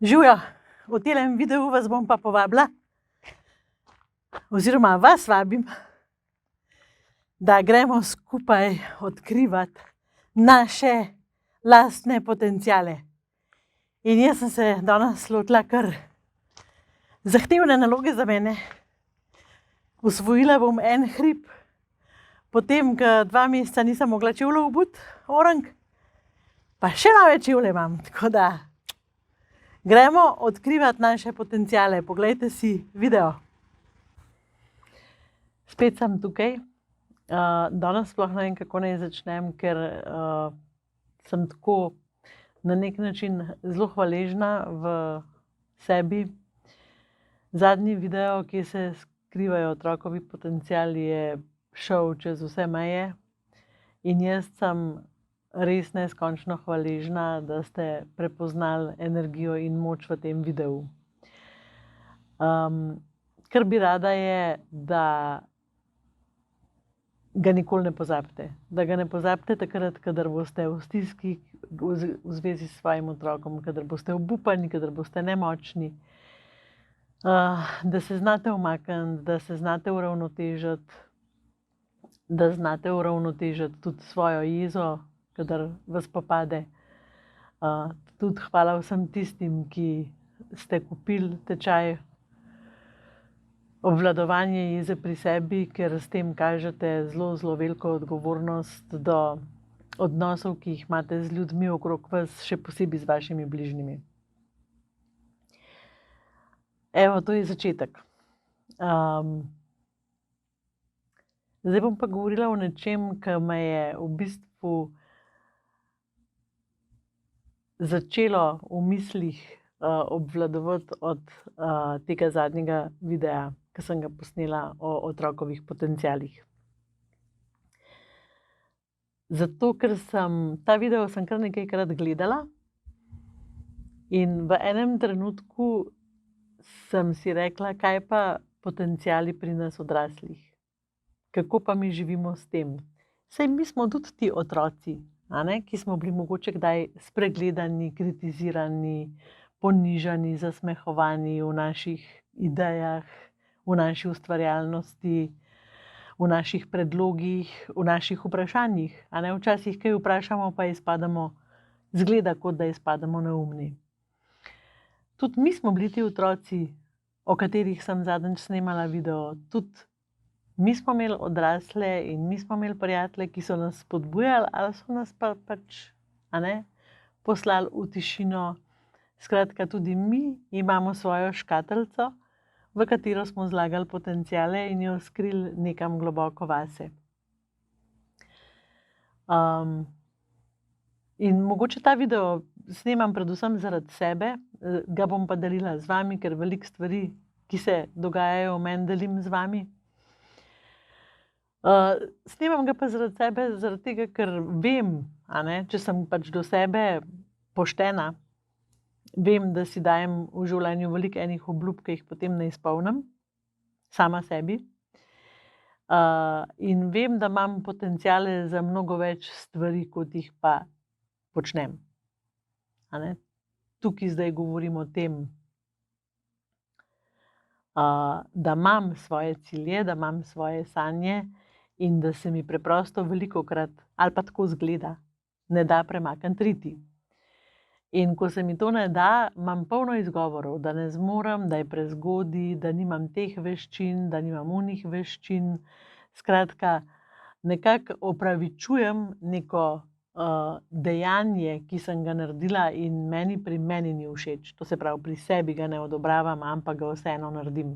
Živjo, v tem videu vas bom pa povabila, oziroma vas vabim, da gremo skupaj odkrivati naše lastne potenciale. In jaz sem se danes lotila kar zahtevne naloge za mene. Osvojila bom en hrib, potem, ko 2 meseca nisem mogla čevljev obuti, orang, pa še nove čevlje imam, tako da gremo odkrivati naše potenciale. Poglejte si video. Spet sem tukaj. Danes sploh ne vem, kako naj začnem, ker sem tako na nek način zelo hvaležna v sebi. Zadnji video, ki se skrivajo otrokovi potenciali, je šel čez vse meje in jaz sem res neskončno hvaležna, da ste prepoznali energijo in moč v tem videu. Kar bi rada je, da ga nikoli ne pozabite. Da ga ne pozabite takrat, kadar boste v stiski v zvezi s svojim otrokom, kadar boste obupani, kadar boste nemočni. Da se znate umakniti, da se znate uravnotežiti, da znate uravnotežiti tudi svojo jezo, kadar vas popade. Tudi hvala vsem tistim, ki ste kupili tečaj obvladovanje jeze pri sebi, ker s tem kažete zelo, zelo veliko odgovornost do odnosov, ki jih imate z ljudmi okrog vas, še posebej z vašimi bližnjimi. Evo, to je začetek. Zdaj bom pa govorila o nečem, ki me je v bistvu začelo v mislih obvladovati od tega zadnjega videa, ki sem ga posnela o otrokovih potencialih. Zato, ker ta video sem kar nekajkrat gledala in v enem trenutku sem si rekla, kaj pa potenciali pri nas odraslih. Kako pa mi živimo s tem? Saj mi smo tudi ti otroci, ki smo bili mogoče kdaj spregledani, kritizirani, ponižani, zasmehovani v naših idejah, v naši ustvarjalnosti, v naših predlogih, v naših vprašanjih. Včasih kaj vprašamo, pa izgleda, kot da izpademo neumni. Tudi mi smo bili ti otroci, o katerih sem zadnjič snemala video. Tudi mi smo imeli odrasle in mi smo imeli prijatelje, ki so nas spodbujali ali so nas pač poslali v tišino. Skratka, tudi mi imamo svojo škatlico, v katero smo zlagali potenciale in jo skrili nekam globoko vase. In mogoče ta video snemam predvsem zaradi sebe, ga bom pa delila z vami, ker veliko stvari, ki se dogajajo v meni, delim z vami. Snemam ga pa zaradi sebe, zaradi tega, ker vem, če sem pač do sebe poštena, vem, da si dajem v življenju veliko enih obljub, ki jih potem ne izpolnim, sama sebi. In vem, da imam potenciale za mnogo več stvari, kot jih pa počnem. Tukaj zdaj govorim o tem, da imam svoje cilje, da imam svoje sanje in da se mi preprosto velikokrat, ali pa tako izgleda, ne da premakniti riti. In ko se mi to ne da, imam polno izgovorov, da ne zmorem, da je prezgodaj, da nimam teh veščin, da nimam onih veščin. Skratka, nekako opravičujem neko dejanje, ki sem ga naredila in pri meni ni všeč. To se pravi, pri sebi ga ne odobravam, ampak ga vseeno naredim.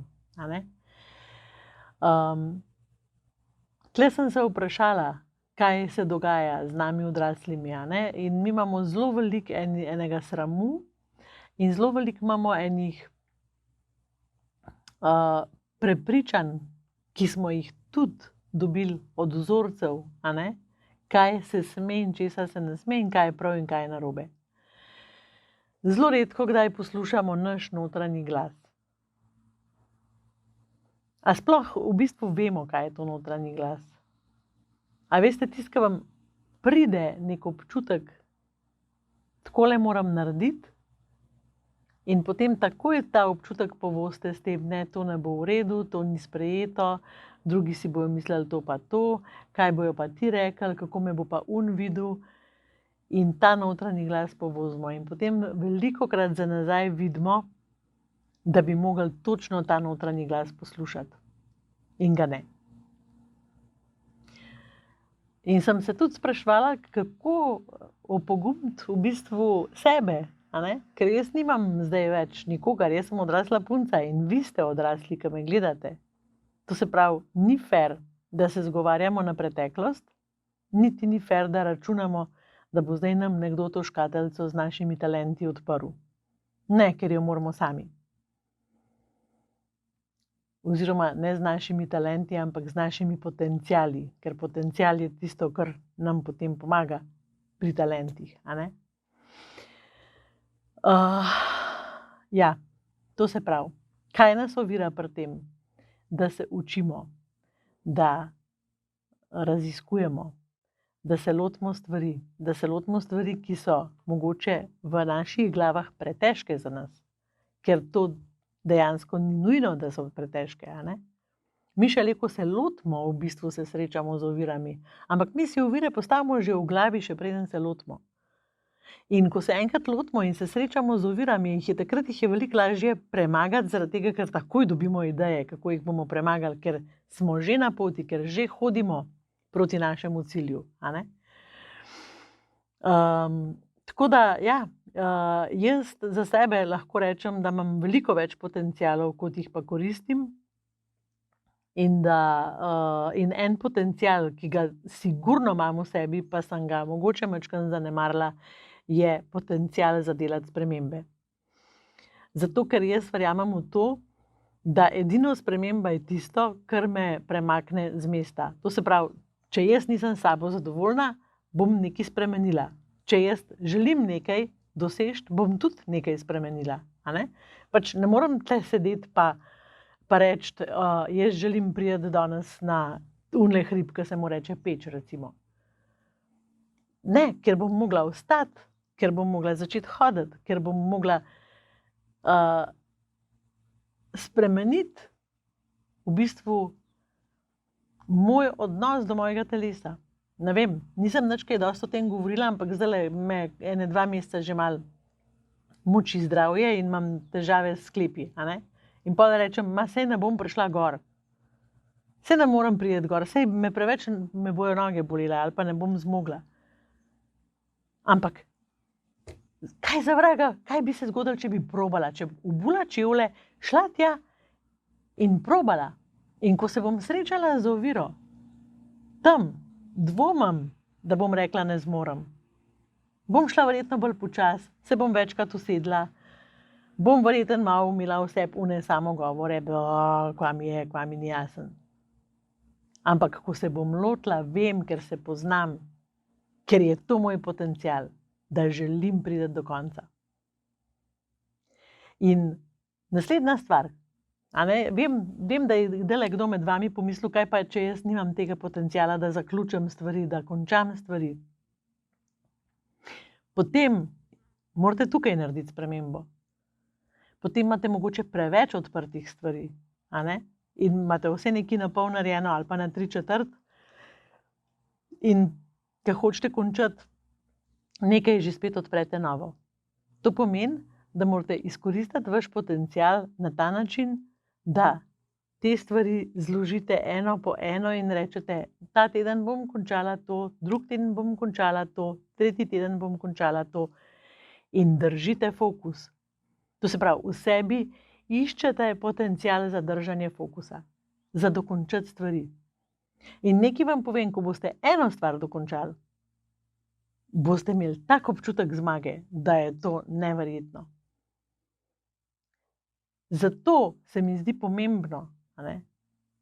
Tle sem se vprašala, kaj se dogaja z nami odraslimi. In mi imamo zelo veliko enega sramu in zelo veliko imamo enih prepričanj, ki smo jih tudi dobili od vzorcev, kaj se sme in česa se ne sme in kaj je prav in kaj je narobe. Zelo redko kdaj poslušamo naš notranji glas. A sploh v bistvu vemo, kaj je to notranji glas? A veste, tisto, ki vam pride nek občutek, takole moram narediti, In potem takoj ta občutek povoste s tem, ne, to ne bo v redu, to ni sprejeto, drugi si bojo mislili to pa to, kaj bojo pa ti rekli, kako me bo pa videl. In ta notranji glas povozimo. In potem velikokrat za nazaj vidimo, da bi mogli točno ta notranji glas poslušati. In ga ne. In sem se tudi spraševala, kako opogumiti v bistvu sebe, a ne? Ker jaz nimam zdaj več nikogar, jaz sem odrasla punca in vi ste odrasli, ki me gledate. To se pravi, ni fair, da se zgovarjamo na preteklost, niti ni fair, da računamo, da bo zdaj nam nekdo to škatlico z našimi talenti odprl. Ne, ker jo moramo sami. Oziroma ne z našimi talenti, ampak z našimi potenciali, ker potencial je tisto, kar nam potem pomaga pri talentih, a ne? Ja, to se pravi. Kaj nas ovira pri tem? Da se učimo, da raziskujemo, da se lotimo stvari, ki so mogoče v naših glavah pretežke za nas, ker to dejansko ni nujno, da so pretežke, a ne? Mi šele, ko se lotimo, v bistvu se srečamo z ovirami, ampak mi si ovire postavimo že v glavi, še preden se lotimo. In ko se enkrat lotimo in se srečamo z ovirami, takrat jih je veliko lažje premagati, zaradi tega, ker takoj dobimo ideje, kako jih bomo premagali, ker smo že na poti, ker že hodimo proti našemu cilju, a ne? Tako da, ja, jaz za sebe lahko rečem, da imam veliko več potencialov, kot jih pa koristim. In en potencial, ki ga sigurno imam v sebi, pa sem ga mogoče majčkeno zanemarila, je potencial za delati spremembe. Zato, ker jaz verjamem v to, da edino sprememba je tisto, kar me premakne z mesta. To se pravi, če jaz nisem s sabo zadovoljna, bom nekaj spremenila. Če jaz želim nekaj doseči, bom tudi nekaj spremenila, a ne? Pač ne morem tle sedeti pa reči, jaz želim priti danes na unle hrib, ki se mu reče peč, recimo. Ne, ker bom mogla vstati, ker bom mogla začeti hoditi, ker bom mogla spremeniti v bistvu moj odnos do mojega telesa. Ne vem, nisem nič kaj dosti o tem govorila, ampak zdaj me 1-2 meseca že malo muči zdravje in imam težave s sklepi, a ne? In potem rečem, saj ne bom prišla gor. Saj ne morem priti gor, saj me bojo noge bolele ali pa ne bom zmogla. Ampak, kaj za vraga, kaj bi se zgodilo, če bi probala, če bi obula čevlje, šla tja in probala. In ko se bom srečala z oviro, tam dvomim, da bom rekla ne zmorem. Bom šla verjetno bolj počasi, se bom večkrat usedla, bom verjetno malo imela vse one samogovore, kva mi ni jasen. Ampak, ko se bom lotila, vem, ker se poznam, ker je to moj potencial, da želim priti do konca. In naslednja stvar, a ne, vem, da je zdajle kdo med vami pomislil, kaj pa, če jaz nimam tega potenciala, da zaključim stvari, da končam stvari. Potem morate tukaj narediti spremembo. Potem imate mogoče preveč odprtih stvari, a ne? In imate vse nekaj na pol narejeno ali pa na 3/4. In ko hočete končati, nekaj že spet odprete novo. To pomeni, da morate izkoristiti vaš potencial na ta način, da te stvari zložite eno po eno in rečete, ta teden bom končala to, drugi teden bom končala to, tretji teden bom končala to in držite fokus. To se pravi, v sebi iščete potencial za držanje fokusa, za dokončati stvari. In nekaj vam povem, ko boste eno stvar dokončali, boste imeli tak občutek zmage, da je to neverjetno. Zato se mi zdi pomembno, a ne,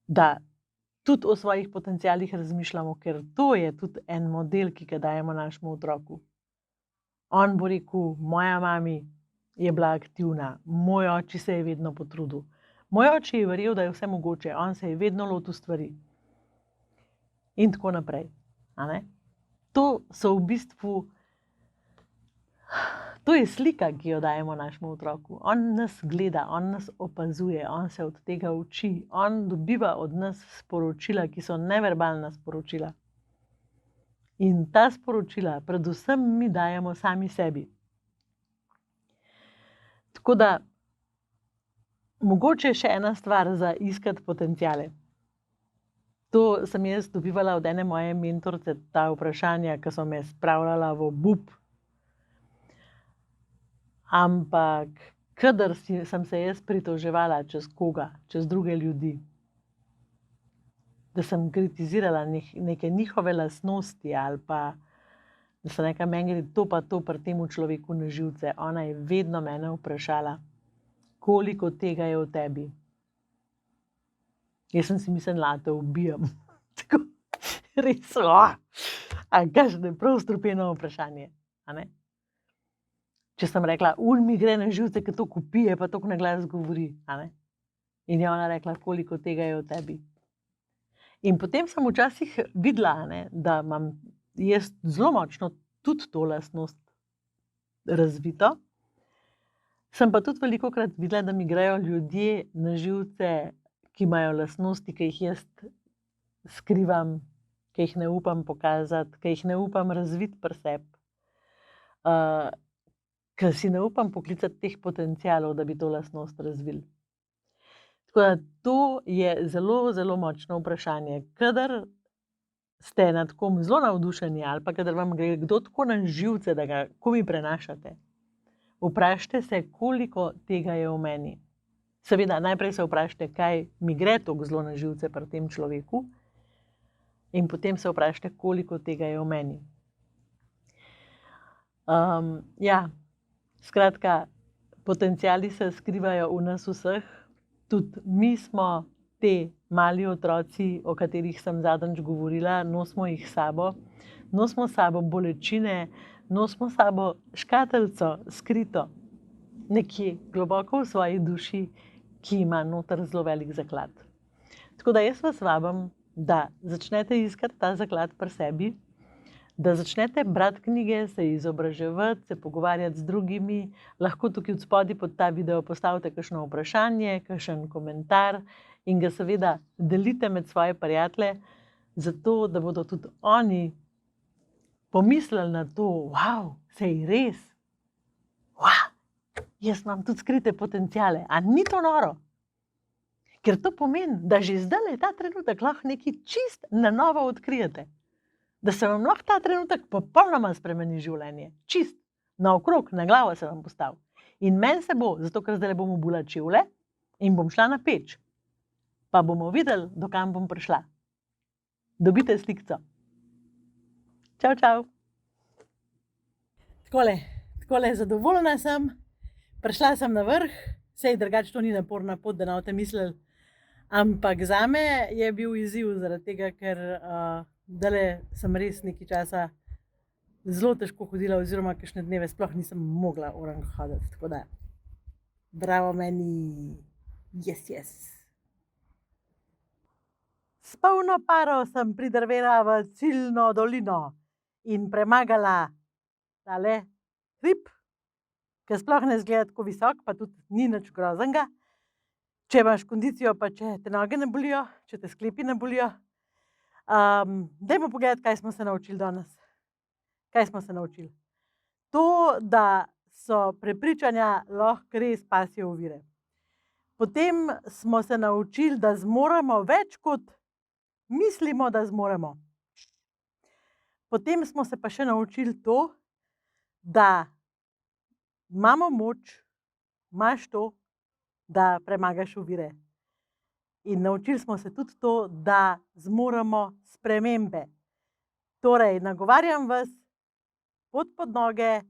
da tudi o svojih potencialih razmišljamo, ker to je tudi en model, ki ga dajemo našemu otroku. On bo rekel, moja mami je bila aktivna, moj oči se je vedno potrudil. Moj oči je verjel, da je vse mogoče, on se je vedno lotil stvari. In tako naprej, a ne. To so v bistvu To je slika, ki jo dajemo našemu otroku. On nas gleda, on nas opazuje, on se od tega uči, on dobiva od nas sporočila, ki so neverbalna sporočila. In ta sporočila predvsem mi dajemo sami sebi. Tako da, mogoče še ena stvar za iskati potenciale. To sem jaz dobivala od ene moje mentorice, ta vprašanja, ki so me spravljala v obup. Ampak, kadar sem se jaz pritoževala čez koga, čez druge ljudi, da sem kritizirala neke njihove lastnosti ali pa, da sem rekla, meni gre to pa to pri temu človeku na živce, ona je vedno mene vprašala, koliko tega je v tebi. Jaz sem si mislila, da te ubijam. Tako, res, kakšno prav strupeno vprašanje, a ne? Če sem rekla, mi gre na živce, ker to kupije, pa to na glas govori, a ne? In je ona rekla, koliko tega je v tebi. In potem sem včasih videla, ne, da imam jaz zelo močno tudi to lastnost razvito. Sem pa tudi velikokrat videla, da mi grejo ljudje na živce, ki imajo lastnosti, ki jih jaz skrivam, ki jih ne upam pokazati, ki jih ne upam razviti pri sebi. Ker si ne upam poklicati teh potencialov, da bi to lastnost razvili. Tako da to je zelo, zelo močno vprašanje. Kadar ste nad kom zelo navdušeni ali pa kadar vam gre kdo tako na živce, da ga komi prenašate, vprašajte se, koliko tega je v meni. Seveda, najprej se vprašajte, kaj mi gre toliko zelo na živce pri tem človeku, in potem se vprašajte, koliko tega je v meni. Skratka, potenciali se skrivajo v nas vseh, tudi mi smo te mali otroci, o katerih sem zadnjič govorila, nosimo jih s sabo, nosimo s sabo bolečine, nosimo s sabo škatlico skrito nekje globoko v svoji duši, ki ima noter zelo velik zaklad. Tako da jaz vas vabim, da začnete iskati ta zaklad pri sebi, da začnete brati knjige, se izobraževati, se pogovarjati z drugimi, lahko tukaj od spodaj pod ta video postavite kakšno vprašanje, kakšen komentar in ga seveda delite med svoje prijatelje, zato da bodo tudi oni pomislili na to, sej res, jaz imam tudi skrite potenciale, a ni to noro? Ker to pomeni, da že zdaj ta trenutek lahko nekaj čist na novo odkrijete. Da se vam lahko ta trenutek popolnoma spremeni življenje. Čist, naokrog, na glavo se vam postavi. In meni se bo, zato ker zdaj bom obula čevlje in bom šla na peč. Pa bomo videli, do kam bom prišla. Dobite slikco. Čau, čau. Takole zadovoljna sem. Prišla sem na vrh. Sej drugače to ni naporna pot, da ne boste mislili. Ampak zame je bil izziv zaradi tega, ker dale sem res nekaj časa zelo težko hodila oziroma kakšne dneve sploh nisem mogla orang hoditi. Tako da, bravo meni, yes. S polno paro sem pridrvela v ciljno dolino in premagala tale hrib, ki sploh ne izgleda tako visok, pa tudi ni nič groznega. Če imaš kondicijo, pa če te noge ne bolijo, če te sklepi ne bolijo. Dajmo pogledati, kaj smo se naučili danes. Kaj smo se naučili? To, da so prepričanja lahko res pasje ovire. Potem smo se naučili, da zmoremo več, kot mislimo, da zmoremo. Potem smo se pa še naučili to, da imamo moč, imaš to, da premagaš ovire. In naučili smo se tudi to, da zmoremo spremembe. Torej, nagovarjam vas, pot pod noge,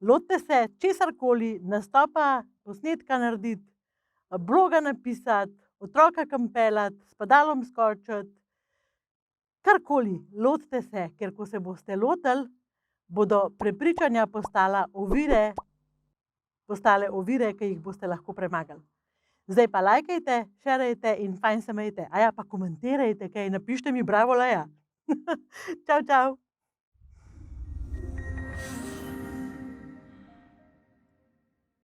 lotite se česarkoli, nastopa, posnetka narediti, bloga napisati, otroka kam peljati, s padalom skočiti, karkoli, lotite se, ker ko se boste lotili, bodo prepričanja postale ovire, ki jih boste lahko premagali. Zdaj pa lajkajte, šerajte in fajn se imejte. Pa komentirajte kaj, napišite mi bravo, Leja. Čau, čau.